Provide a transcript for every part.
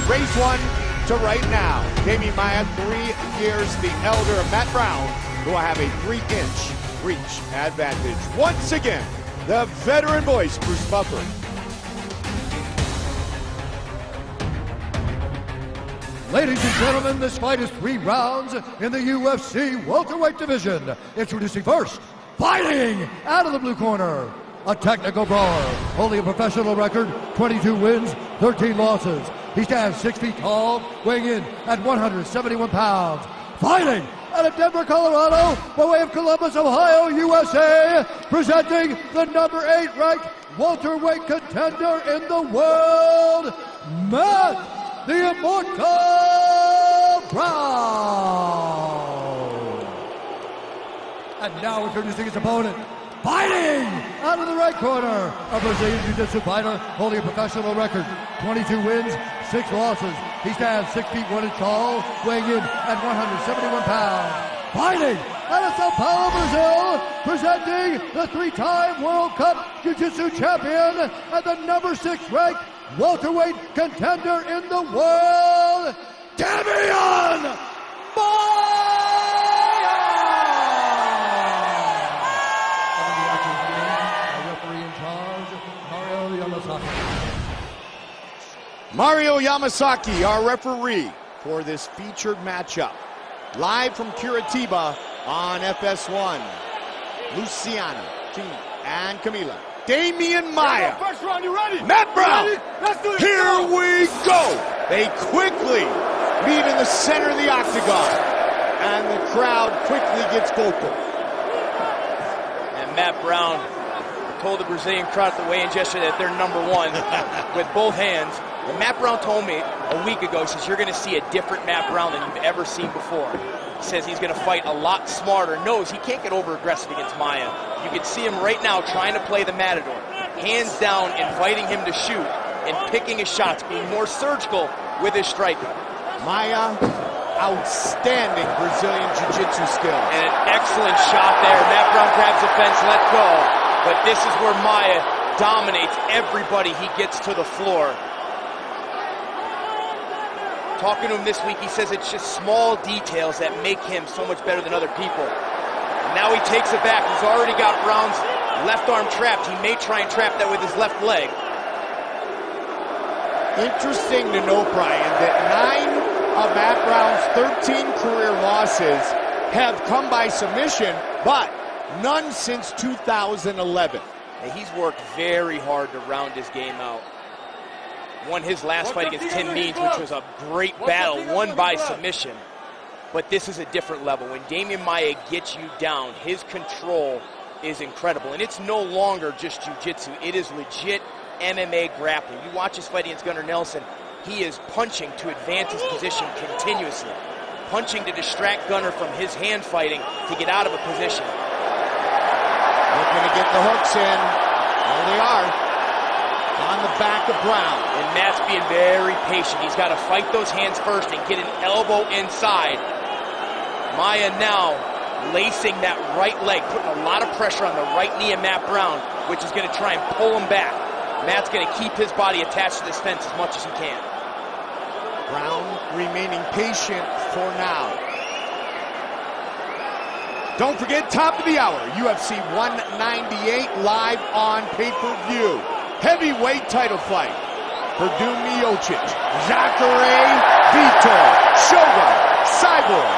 raise one to right now. Demьян Майя, 3 years the elder of Matt Bраун, who will have a 3-inch reach advantage. Once again, the veteran voice, Bruce Buffer. Ladies and gentlemen, this fight is 3 rounds in the UFC welterweight division. Introducing first, fighting out of the blue corner, a technical brawler, holding a professional record, 22 wins, 13 losses. He stands 6 feet tall, weighing in at 171 pounds. Fighting out of Denver, Colorado, by way of Columbus, Ohio, USA, presenting the number 8 ranked welterweight contender in the world, Mэтт, the Immortal Bраун. And now introducing his opponent, fighting out of the right corner, a Brazilian Jiu-Jitsu fighter holding a professional record, 22 wins, 6 losses. He stands 6 feet 1 inch tall, weighing in at 171 pounds. Fighting out of Sao Paulo, Brazil, presenting the 3-time World Cup Jiu-Jitsu champion and the number 6 ranked welterweight contender in the world, Demьяn Майя! And the action begins, the referee in charge, Mario Yamasaki. Mario Yamasaki, our referee for this featured matchup. Live from Curitiba on FS1. Luciana, Tina, and Camila. Demьяn Майя. First round, you ready? Matt Bраun. Let's do it. Here we go. They quickly meet in the center of the octagon. And the crowd quickly gets vocal. And Matt Bраun told the Brazilian crowd at the weigh-in yesterday that they're #1 with both hands. And Matt Bраun told me a week ago, he says, you're going to see a different Matt Bраun than you've ever seen before. He says he's going to fight a lot smarter, knows he can't get over-aggressive against Майя. You can see him right now trying to play the matador. Hands down, inviting him to shoot and picking his shots, being more surgical with his striking. Майя, outstanding Brazilian Jiu-Jitsu skill. And an excellent shot there. Matt Bраun grabs the fence, let go. But this is where Майя dominates everybody he gets to the floor. Talking to him this week, he says it's just small details that make him so much better than other people. And now he takes it back. He's already got Brown's left arm trapped. He may try and trap that with his left leg. Interesting to note, Brian, that 9 of Matt Bраun's 13 career losses have come by submission, but none since 2011. And he's worked very hard to round his game out. Won his last fight against Tim Means, which was a great battle, won by submission. But this is a different level. When Demьяn Майя gets you down, his control is incredible. And it's no longer just jiu-jitsu. It is legit MMA grappling. You watch his fight against Gunnar Nelson, he is punching to advance his position continuously. Punching to distract Gunnar from his hand fighting to get out of a position. Looking to get the hooks in. There they are. On the back of Bраун. And Matt's being very patient. He's got to fight those hands first and get an elbow inside. Майя now lacing that right leg, putting a lot of pressure on the right knee of Matt Bраun, which is going to try and pull him back. Matt's going to keep his body attached to this fence as much as he can. Bраun remaining patient for now. Don't forget, top of the hour, UFC 198 live on pay-per-view. Heavyweight title fight. Verdun Miocic, Jacare, Vitor, Shogun, Cyborg,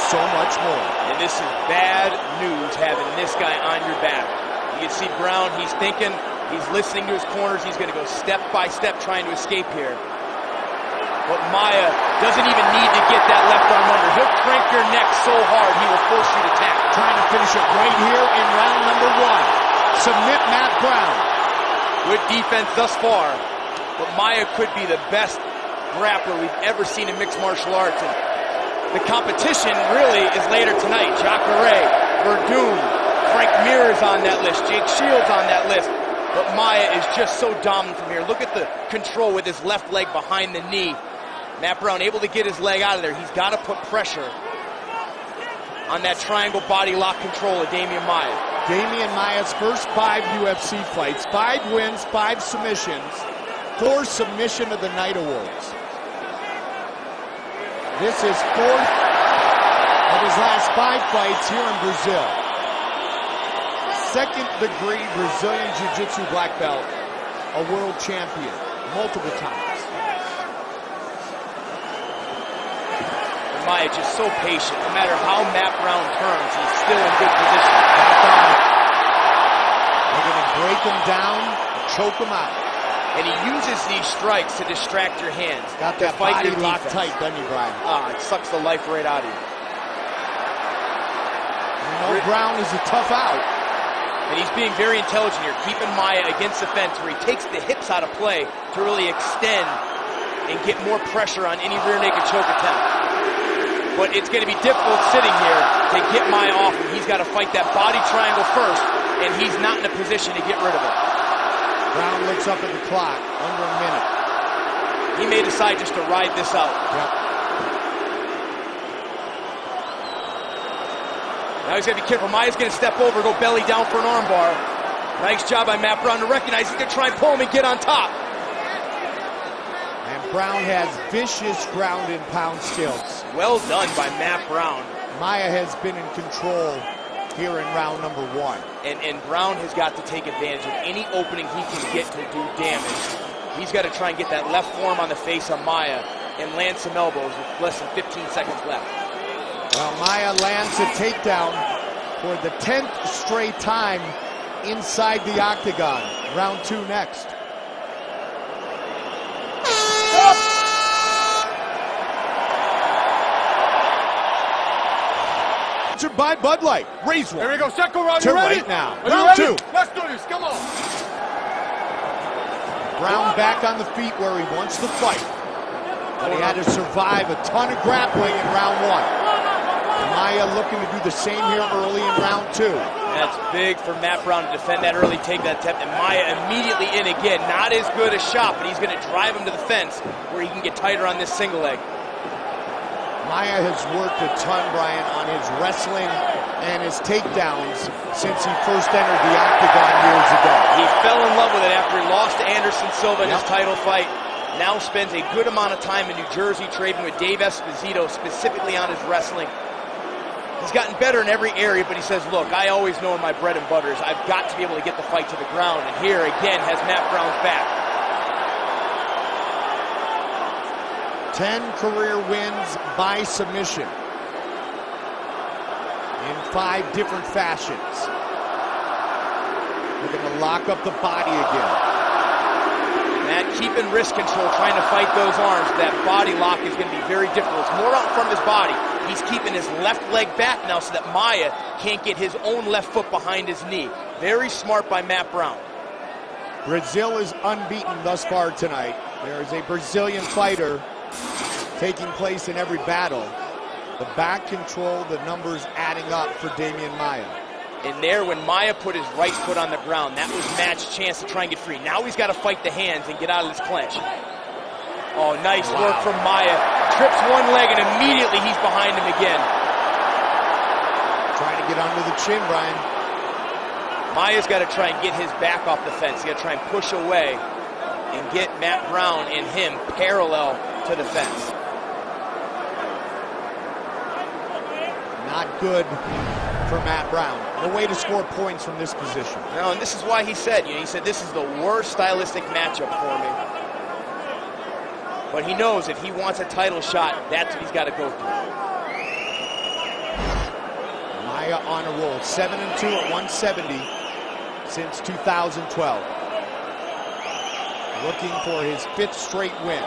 so much more. And this is bad news having this guy on your back. You can see Bраun, he's thinking, he's listening to his corners, he's going to go step by step trying to escape here. But Майя doesn't even need to get that left arm under. He'll crank your neck so hard he will force you to tap. Trying to finish it right here in round number 1. Submit Matt Bраun. Good defense thus far, but Майя could be the best grappler we've ever seen in mixed martial arts. And the competition really is later tonight. Jacare, Verdun, Frank Mir is on that list, Jake Shields on that list. But Майя is just so dominant from here. Look at the control with his left leg behind the knee. Matt Bраun able to get his leg out of there. He's got to put pressure on that triangle body lock control of Demьяn Майя. Demьяn Maia's first 5 UFC fights, 5 wins, 5 submissions, 4 Submission of the Night awards. This is 4th of his last 5 fights here in Brazil. 2nd degree Brazilian Jiu-Jitsu black belt, a world champion multiple times. Майя just so patient. No matter how Matt Bраун turns, he's still in good position. They're going to break him down, choke him out. And he uses these strikes to distract your hands. Got that body locked tight, doesn't he, Brian? It sucks the life right out of you. You know Bраун is a tough out. And he's being very intelligent here, keeping Майя against the fence where he takes the hips out of play to really extend and get more pressure on any rear naked choke attempt. But it's going to be difficult sitting here to get Майя off him. He's got to fight that body triangle first, and he's not in a position to get rid of it. Bраун looks up at the clock, under a minute. He may decide just to ride this out. Yep. Now he's got to be careful. Maia's going to step over, go belly down for an armbar. Nice job by Matt Bраун to recognize he's going to try and pull him and get on top. And Bраун has vicious ground and pound skills. Well done by Matt Bраун. Майя has been in control here in round number 1. And Bраун has got to take advantage of any opening he can get to do damage. He's got to try and get that left forearm on the face of Майя and land some elbows with less than 15 seconds left. Well, Майя lands a takedown for the 10th straight time inside the octagon. Round 2 next. By Bud Light. Raise one. Here we go. Second round. Too You ready? late now. Are you Round ready? 2. Let's do this. Come on. Bраун back on the feet where he wants to fight. But he had to survive a ton of grappling in round 1. Майя looking to do the same here early in round 2. That's big for Matt Bраун to defend that early, take that attempt, and Майя immediately in again. Not as good a shot, but he's going to drive him to the fence where he can get tighter on this single leg. Майя has worked a ton, Brian, on his wrestling and his takedowns since he first entered the octagon years ago. He fell in love with it after he lost to Anderson Silva in his title fight. Now spends a good amount of time in New Jersey training with Dave Esposito, specifically on his wrestling. He's gotten better in every area, but he says, look, I always know my bread and butters. I've got to be able to get the fight to the ground, and here again has Matt Bраун's back. 10 career wins by submission in 5 different fashions. We're going to lock up the body again. Matt keeping wrist control, trying to fight those arms. That body lock is going to be very difficult. It's more out in front of his body. He's keeping his left leg back now so that Майя can't get his own left foot behind his knee. Very smart by Matt Bраун. Brazil is unbeaten thus far tonight. There is a Brazilian fighter taking place in every battle. The back control, the numbers adding up for Demian Maia. And there, when Майя put his right foot on the ground, that was Matt's chance to try and get free. Now he's got to fight the hands and get out of this clinch. Oh, nice work from Майя. Trips one leg and immediately he's behind him again. Trying to get under the chin, Brian. Maia's got to try and get his back off the fence. He's got to try and push away and get Matt Bраун and him parallel to the fence. Not good for Matt Bраун. No way to score points from this position. No, and this is why he said, this is the worst stylistic matchup for me. But he knows if he wants a title shot, that's what he's got to go through. Maia on a roll, 7-2 at 170 since 2012. Looking for his 5th straight win.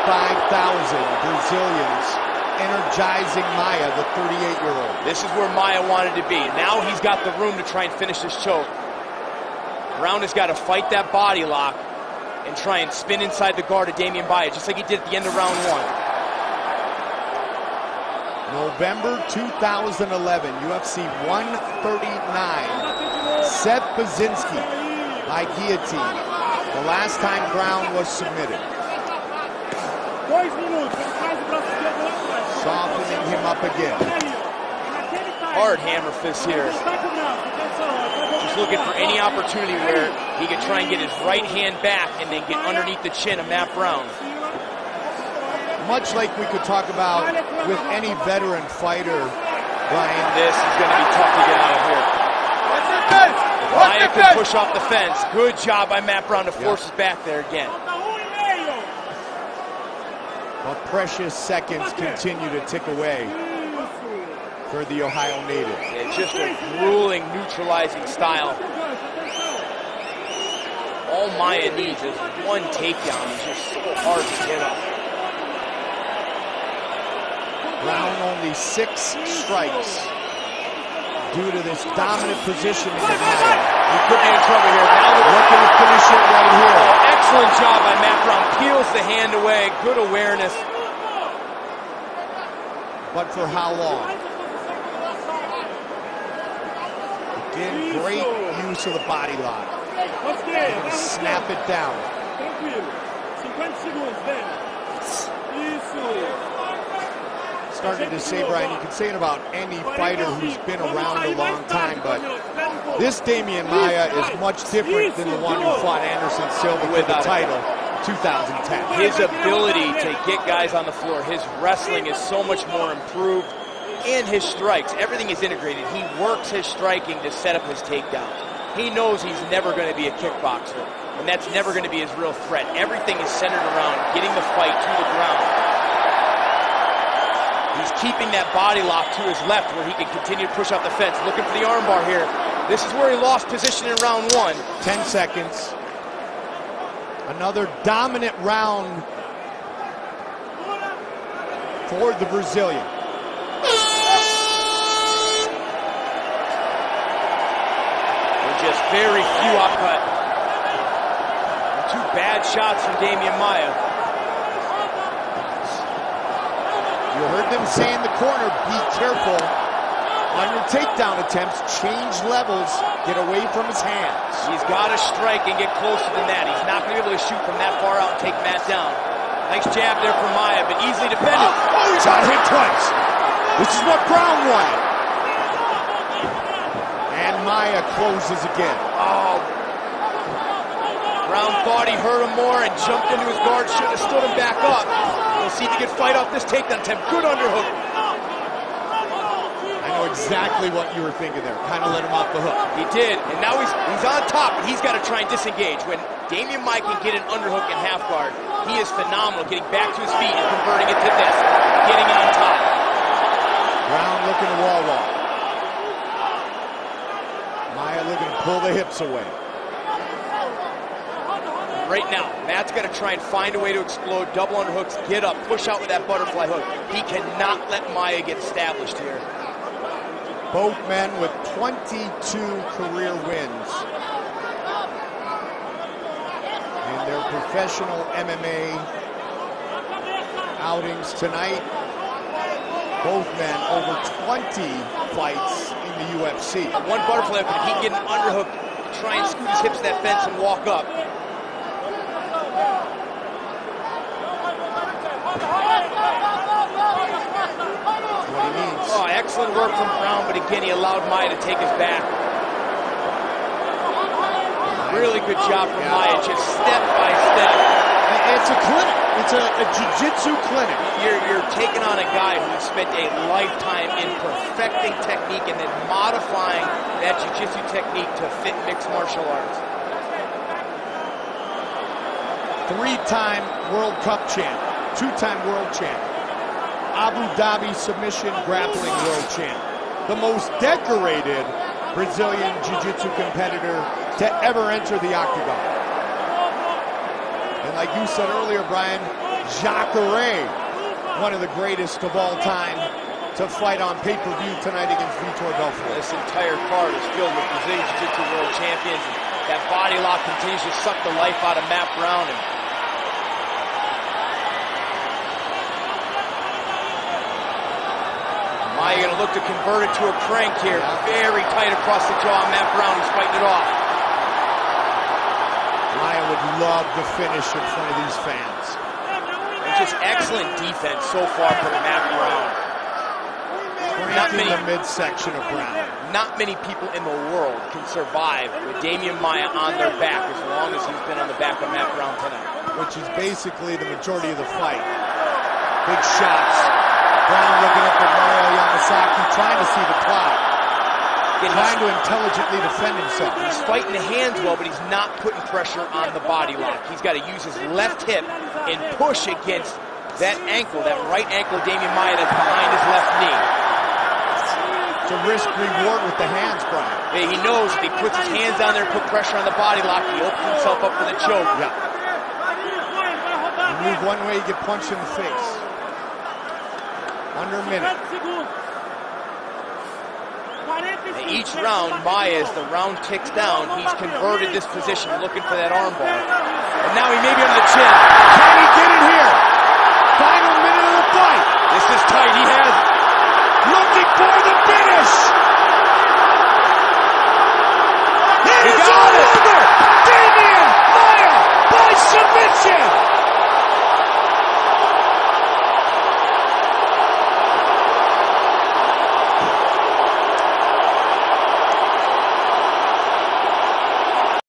35,000 Brazilians energizing Maia, the 38-year-old. This is where Maia wanted to be. Now he's got the room to try and finish this choke. Bраун has got to fight that body lock and try and spin inside the guard of Demian Maia, just like he did at the end of round 1. November 2011, UFC 139. Seth Baczynski by guillotine. The last time Bраун was submitted. Softening him up again. Hard hammer fist here. just looking for any opportunity where he can try and get his right hand back and then get underneath the chin of Matt Bраун. Much like we could talk about with any veteran fighter, Brian. This is going to be tough to get out of here. Майя can push off the fence. Good job by Matt Bраун to force us back there again. But precious seconds continue to tick away for the Ohio native. It's just a grueling, neutralizing style. All Майя needs is one takedown. It's just so hard to get up. Bраун only 6 strikes due to this dominant positioning of Майя. He could be in trouble here. Now looking to finish it right here. Oh, excellent job by Matt Bраун. Peels the hand away. Good awareness. But for how long? Again, great use of the body lock. Snap it down. Started to say, Brian, you can say it about any fighter who's been around a long time, but this Demian Майя is much different than the one who fought Anderson Silva with the title in 2010. His ability to get guys on the floor, his wrestling is so much more improved, and his strikes, everything is integrated. He works his striking to set up his takedowns. He knows he's never going to be a kickboxer, and that's never going to be his real threat. Everything is centered around getting the fight to the ground. He's keeping that body lock to his left where he can continue to push up the fence. Looking for the armbar here. This is where he lost position in round 1. 10 seconds. Another dominant round for the Brazilian. With just very few upcut. And 2 bad shots from Demian Майя. You heard them say in the corner, be careful on your takedown attempts, change levels, get away from his hands. He's got to strike and get closer than that. He's not going to be able to shoot from that far out and take Matt down. Nice jab there from Майя, but easily defended. Oh, he's got hit twice. This is what Bраун wanted. And Майя closes again. Oh. Bраун thought he hurt him more and jumped into his guard, should have stood him back up. We'll see if he can fight off this takedown attempt. Good underhook. I know exactly what you were thinking there. Kind of let him off the hook. He did, and now he's on top, but he's got to try and disengage. When Demian Майя can get an underhook in half guard, he is phenomenal, getting back to his feet and converting it to this, getting it on top. Bраун looking to wall walk. Майя looking to pull the hips away. Right now, Matt's got to try and find a way to explode, double underhooks, get up, push out with that butterfly hook. He cannot let Майя get established here. Both men with 22 career wins in their professional MMA outings tonight. Both men over 20 fights in the UFC. One butterfly hook, and he can get an underhook, try and scoot his hips to that fence and walk up. What he needs. Oh, excellent work from Bраун, but again, he allowed Майя to take his back. Really good job from Майя, just step by step. It's a clinic. It's a jiu-jitsu clinic. You're taking on a guy who spent a lifetime in perfecting technique and then modifying that jiu-jitsu technique to fit mixed martial arts. 3-time World Cup champ, 2-time world champ, Abu Dhabi submission grappling world champ, the most decorated Brazilian jiu-jitsu competitor to ever enter the octagon. And like you said earlier, Brian, Jacare, one of the greatest of all time to fight on pay-per-view tonight against Vitor Belfort. This entire card is filled with Brazilian jiu-jitsu world champions. That body lock continues to suck the life out of Matt Bраун. Майя going to look to convert it to a crank here. Very tight across the jaw. Matt Bраун is fighting it off. Майя would love the finish in front of these fans. It's just excellent defense so far from Matt Bраун. the midsection of Brown. Not many people in the world can survive with Demian Maia on their back as long as he's been on the back of Matt Brown tonight. Which is basically the majority of the fight. Big shots. Brown looking up at Mario Yamasaki, trying to see the clock. Trying to intelligently defend himself. He's fighting the hands well, but he's not putting pressure on the body lock. He's got to use his left hip and push against that ankle, that right ankle of Demian Maia that's behind his left knee. It's a risk-reward with the hands, Brian. He knows if he puts his hands down there and put pressure on the body lock, he opens himself up for the choke. Yeah. You move one way, you get punched in the face. Under a minute. And each round, Maia, as the round ticks down, he's converted this position, looking for that arm bar. And now he may be under the chin. Can he get it here? Final minute of the fight. This is tight. He has it. Looking for the finish. He got it. Demian Maia by submission.